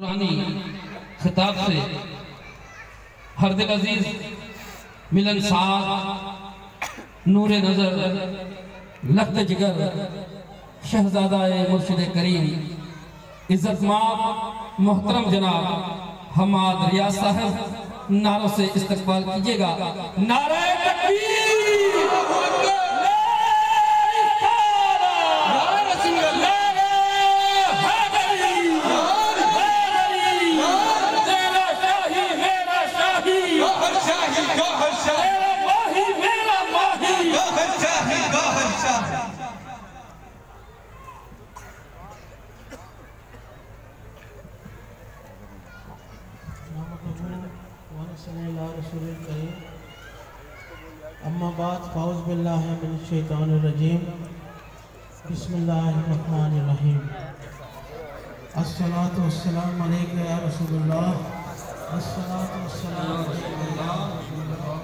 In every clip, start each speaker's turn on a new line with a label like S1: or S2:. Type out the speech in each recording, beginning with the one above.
S1: قرآنی خطاب سے ہر دل عزیز ملن سعاد نور نظر لخت جگر شہزادہ مرشد کریم عزت مآب محترم جناب حماد ریاض صاحب نعروں سے استقبال کیجئے گا۔ نعرہ تکبیر،
S2: اما بعد فاعوذ باللہ من الشیطان الرجیم بسم اللہ الرحمن الرحیم الصلاة والسلام علیکہ یا رسول اللہ الصلاة والسلام علیکہ یا رسول اللہ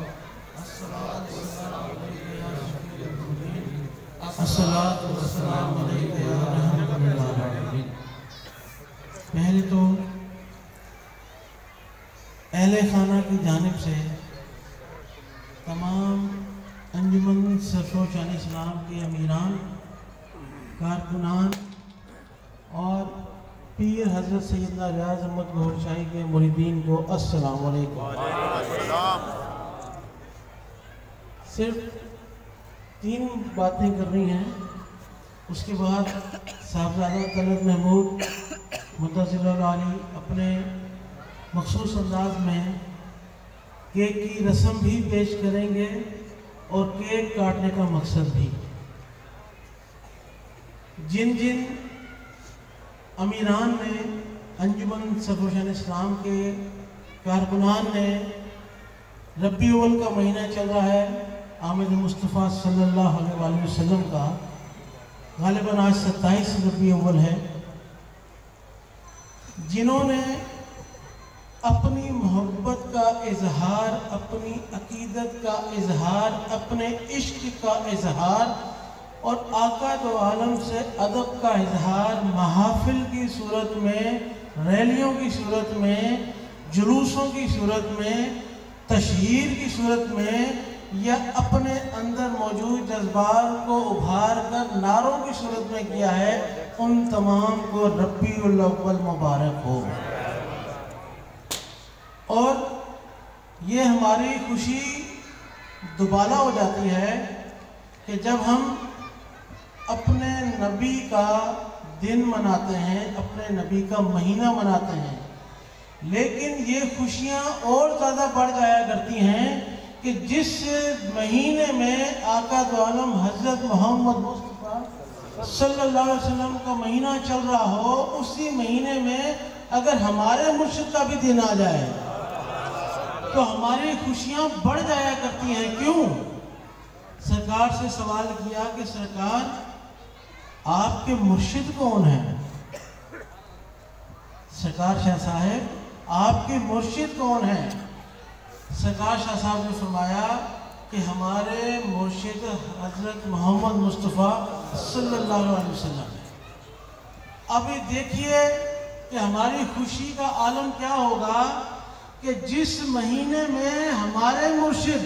S2: الصلاة والسلام علیکہ یا شفیع المذنبین الصلاة والسلام علیکہ یا رحمت اللہ۔ پہلے تو اہل خانہ کی جانب سے تمام انجمن سرفروش علیہ السلام کے امیران، کارکنان اور پیر حضرت سیدنا ریاض احمد گوھر شاہی کے مریدین کو السلام علیکم۔ صرف 3 باتیں کرنی ہیں، اس کے بعد صاحبزادہ طلعت محمود مدثر العالی اپنے مخصوص انداز میں کیک کی رسم بھی پیش کریں گے اور کیک کاٹنے کا مقصد بھی۔ جن جن امیران نے، انجمن سرفروش علیہ السلام کے کارکنان نے، ربیع الاول کا مہینہ چل رہا ہے آمد مصطفیٰ صلی اللہ علیہ وآلہ وسلم کا، غالباً آج 27 ربیع الاول ہے، جنہوں نے اپنی محبت کا اظہار، اپنی عقیدت کا اظہار، اپنے عشق کا اظہار اور آقا دو عالم سے ادب کا اظہار محافل کی صورت میں، ریلیوں کی صورت میں، جلوسوں کی صورت میں، تشہیر کی صورت میں یا اپنے اندر موجود جذبات کو ابھار کر نعروں کی صورت میں کیا ہے، ان تمام کو ربیع الاول مبارک ہو۔ اور یہ ہماری خوشی دوبالا ہو جاتی ہے کہ جب ہم اپنے نبی کا دن مناتے ہیں، اپنے نبی کا مہینہ مناتے ہیں، لیکن یہ خوشیاں اور زیادہ بڑھ جایا کرتی ہیں کہ جس مہینے میں آقا دو عالم حضرت محمد مصطفیٰ صلی اللہ علیہ وسلم کا مہینہ چل رہا ہو، اسی مہینے میں اگر ہمارے مرشد کا بھی دن آ جائے تو ہماری خوشیاں بڑھ جایا کرتی ہیں۔ کیوں؟ سرکار سے سوال کیا کہ سرکار آپ کے مرشد کون ہیں؟ سرکار شاہ صاحب آپ کے مرشد کون ہیں؟ سرکار شاہ صاحب نے فرمایا کہ ہمارے مرشد حضرت محمد مصطفیٰ صلی اللہ علیہ وسلم ہے۔ ابھی دیکھیے کہ ہماری خوشی کا عالم کیا ہوگا کہ جس مہینے میں ہمارے مرشد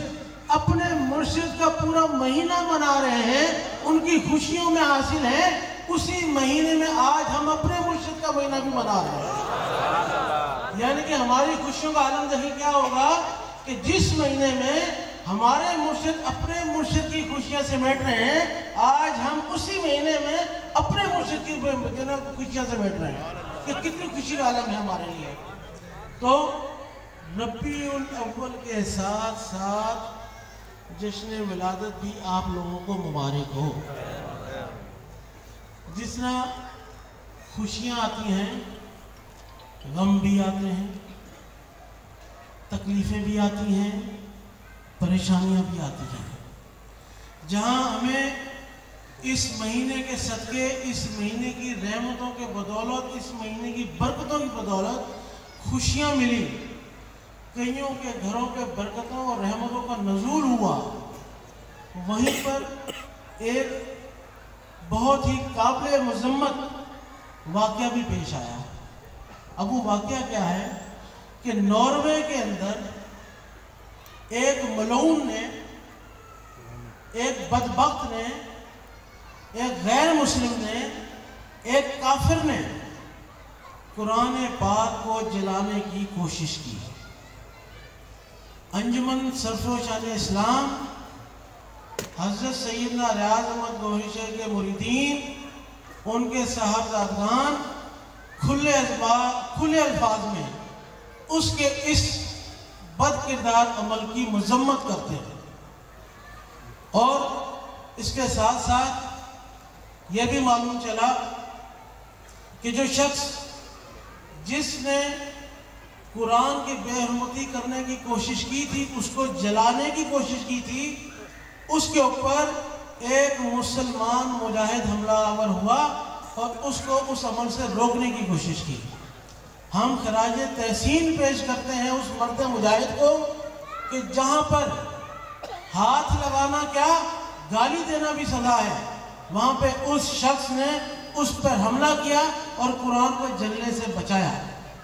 S2: اپنے مرشد کا پورا مہینہ منا رہے ہیں، ان کی خوشیوں میں حاصل ہیں، اسی مہینے میں آج ہم اپنے مرشد کا مہینہ بھی منا رہے ہیں۔ یعنی کہ ہماری خوشیوں کا عالم دیکھیں کیا ہوگا کہ جس مہینے میں ہمارے مرشد اپنے مرشد کی خوشیاں سمیٹ رہے ہیں، آج ہم اسی مہینے میں اپنے مرشد کی خوشیاں سمیٹ رہے ہیں۔ کہ کتنی خوشی کا عالم ہے ہمارے لیے۔ تو ربیع الاول کے ساتھ ساتھ جشن ولادت بھی آپ لوگوں کو مبارک ہو۔ جس طرح خوشیاں آتی ہیں، غم بھی آتے ہیں، تکلیفیں بھی آتی ہیں، پریشانیاں بھی آتی ہیں۔ جہاں ہمیں اس مہینے کے صدقے، اس مہینے کی رحمتوں کے بدولت، اس مہینے کی برکتوں کی بدولت خوشیاں ملی، کئیوں کے گھروں کے برکتوں اور رحمتوں کا نزول ہوا، وہیں پر ایک بہت ہی قابل مذمت واقعہ بھی پیش آیا۔ ابو واقعہ کیا ہے کہ ناروے کے اندر ایک ملعون نے، ایک بدبخت نے، ایک غیر مسلم نے، ایک کافر نے قرآن پاک کو جلانے کی کوشش کی۔ انجمن سرفروشان اسلام حضرت سیدنا ریاض احمد گوہری شیخ کے مریدین، ان کے صاحبزادگان کھلے الفاظ میں اس کے اس بد کردار عمل کی مذمت کرتے ہیں، اور اس کے ساتھ ساتھ یہ بھی معلوم چلا کہ جو شخص جس نے قرآن کی بے حرمتی کرنے کی کوشش کی تھی، اس کو جلانے کی کوشش کی تھی، اس کے اوپر ایک مسلمان مجاہد حملہ آور ہوا اور اس کو اس عمل سے روکنے کی کوشش کی۔ ہم خراج تحسین پیش کرتے ہیں اس مرد مجاہد کو کہ جہاں پر ہاتھ لگانا کیا، گالی دینا بھی سزا ہے، وہاں پہ اس شخص نے اس پر حملہ کیا اور قرآن کو جلنے سے بچایا۔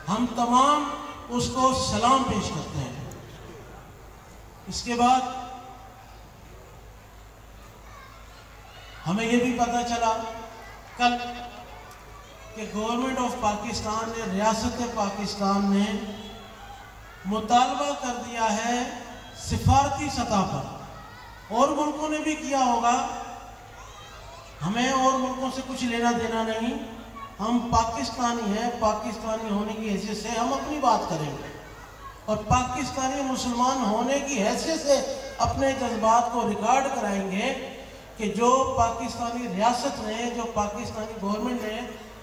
S2: ہم تمام اس کو سلام پیش کرتے ہیں۔ اس کے بعد ہمیں یہ بھی پتہ چلا کل کہ گورنمنٹ آف پاکستان نے، ریاست پاکستان نے مطالبہ کر دیا ہے سفارتی سطح پر، اور ملکوں نے بھی کیا ہوگا، ہمیں اور ملکوں سے کچھ لینا دینا نہیں، ہم پاکستانی ہیں، پاکستانی ہونے کی حیثیت سے ہم اپنی بات کریں گے، اور پاکستانی مسلمان ہونے کی حیثیت سے اپنے جذبات کو ریکارڈ کرائیں گے کہ جو پاکستانی ریاست نے، جو پاکستانی گورنمنٹ نے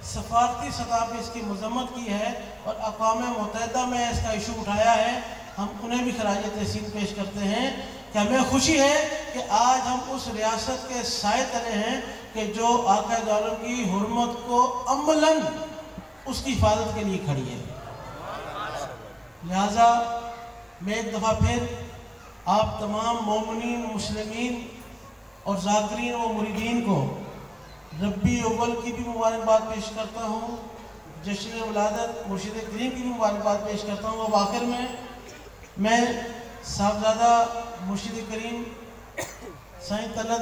S2: سفارتی سطح پہ اس کی مذمت کی ہے اور اقوام متحدہ میں اس کا ایشو اٹھایا ہے، ہم انہیں بھی خراج تحسین پیش کرتے ہیں کہ ہمیں خوشی ہے کہ آج ہم اس ریاست کے سائے تلے ہیں کہ جو آقا عالم کی حرمت کو عملاً اس کی حفاظت کے لیے کھڑی ہے۔ لہٰذا میں ایک دفعہ پھر آپ تمام مومنین، مسلمین اور ذاکرین و مریدین کو ربیع اول کی بھی مبارکباد پیش کرتا ہوں، جشن ولادت مرشد کریم کی بھی مبارکباد پیش کرتا ہوں۔ اب آخر میں صاحبزادہ مرشد کریم سائیں طلعت